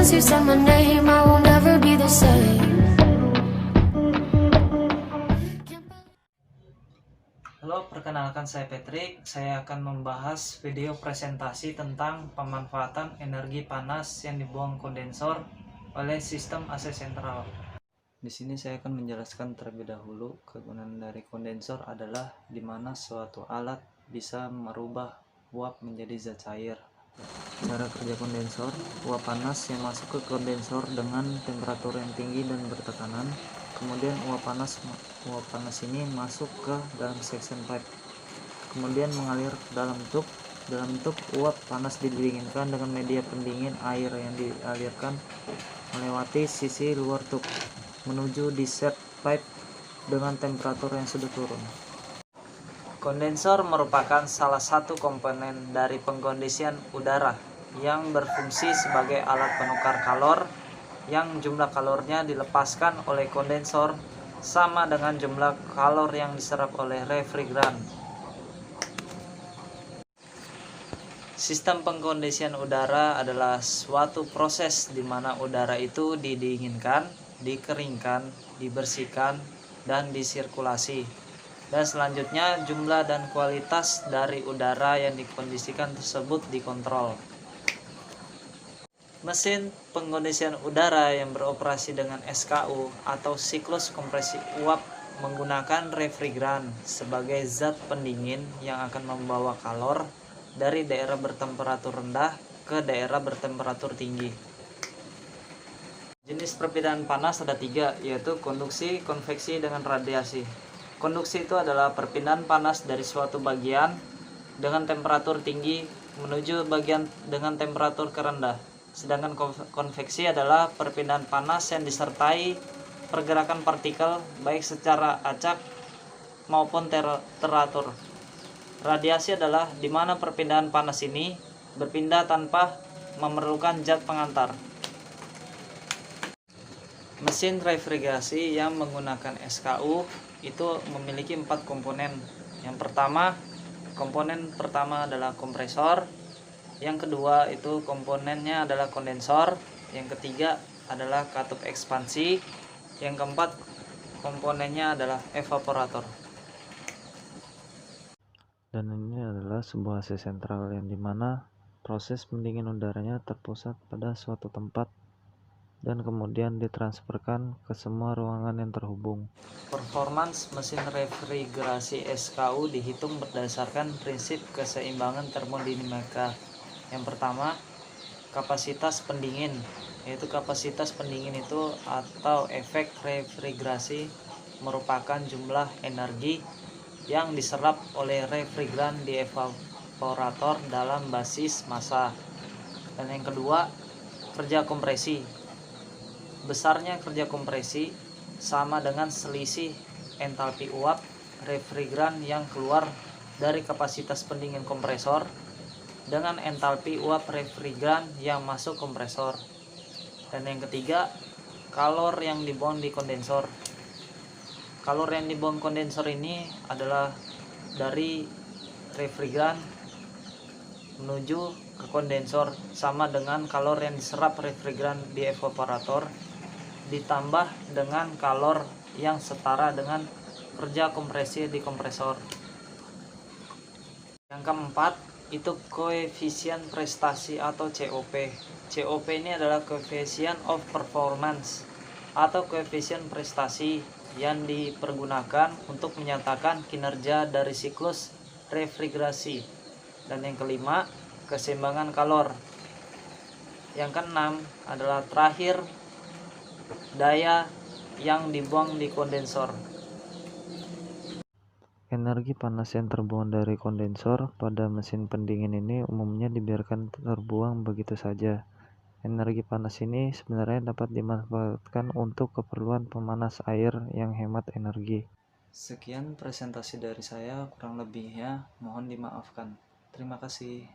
once you said my name, I will never be the same. Halo, perkenalkan saya Patrick. Saya akan membahas video presentasi tentang pemanfaatan energi panas yang dibuang kondensor oleh sistem AC sentral. Di sini saya akan menjelaskan terlebih dahulu kegunaan dari kondensor adalah di mana suatu alat bisa merubah uap menjadi zat cair. Cara kerja kondensor, uap panas yang masuk ke kondensor dengan temperatur yang tinggi dan bertekanan. Kemudian uap panas ini masuk ke dalam suction pipe, kemudian mengalir ke dalam tub. Dalam tub, uap panas didinginkan dengan media pendingin air yang dialirkan melewati sisi luar tub menuju desert pipe dengan temperatur yang sudah turun. Kondensor merupakan salah satu komponen dari pengkondisian udara yang berfungsi sebagai alat penukar kalor yang jumlah kalornya dilepaskan oleh kondensor sama dengan jumlah kalor yang diserap oleh refrigeran. Sistem pengkondisian udara adalah suatu proses di mana udara itu didinginkan, dikeringkan, dibersihkan, dan disirkulasi. Dan selanjutnya jumlah dan kualitas dari udara yang dikondisikan tersebut dikontrol. Mesin pengkondisian udara yang beroperasi dengan SKU atau siklus kompresi uap menggunakan refrigeran sebagai zat pendingin yang akan membawa kalor dari daerah bertemperatur rendah ke daerah bertemperatur tinggi. Jenis perpindahan panas ada 3, yaitu konduksi, konveksi, dengan radiasi. Konduksi itu adalah perpindahan panas dari suatu bagian dengan temperatur tinggi menuju bagian dengan temperatur terendah. Sedangkan konveksi adalah perpindahan panas yang disertai pergerakan partikel baik secara acak maupun teratur. Radiasi adalah di mana perpindahan panas ini berpindah tanpa memerlukan zat pengantar. Mesin refrigerasi yang menggunakan SKU itu memiliki 4 komponen. Komponen pertama adalah kompresor, yang kedua itu komponennya adalah kondensor, yang ketiga adalah katup ekspansi, yang keempat komponennya adalah evaporator. Dan ini adalah sebuah AC sentral yang dimana proses pendingin udaranya terpusat pada suatu tempat dan kemudian ditransferkan ke semua ruangan yang terhubung. Performance mesin refrigerasi SKU dihitung berdasarkan prinsip keseimbangan termodinamika. Yang pertama, kapasitas pendingin, yaitu kapasitas pendingin itu atau efek refrigerasi merupakan jumlah energi yang diserap oleh refrigeran di evaporator dalam basis massa. Dan yang kedua, kerja kompresi. Besarnya kerja kompresi sama dengan selisih entalpi uap refrigeran yang keluar dari kapasitas pendingin kompresor dengan entalpi uap refrigeran yang masuk kompresor. Dan yang ketiga, kalor yang dibuang di kondensor. Kalor yang dibuang kondensor ini adalah dari refrigeran menuju ke kondensor sama dengan kalor yang diserap refrigeran di evaporator ditambah dengan kalor yang setara dengan kerja kompresi di kompresor. Yang keempat itu koefisien prestasi atau COP. COP ini adalah coefficient of performance atau koefisien prestasi yang dipergunakan untuk menyatakan kinerja dari siklus refrigerasi. Dan yang kelima, keseimbangan kalor. Yang keenam adalah terakhir, daya yang dibuang di kondensor. Energi panas yang terbuang dari kondensor pada mesin pendingin ini umumnya dibiarkan terbuang begitu saja. Energi panas ini sebenarnya dapat dimanfaatkan untuk keperluan pemanas air yang hemat energi. Sekian presentasi dari saya, kurang lebihnya mohon dimaafkan. Terima kasih.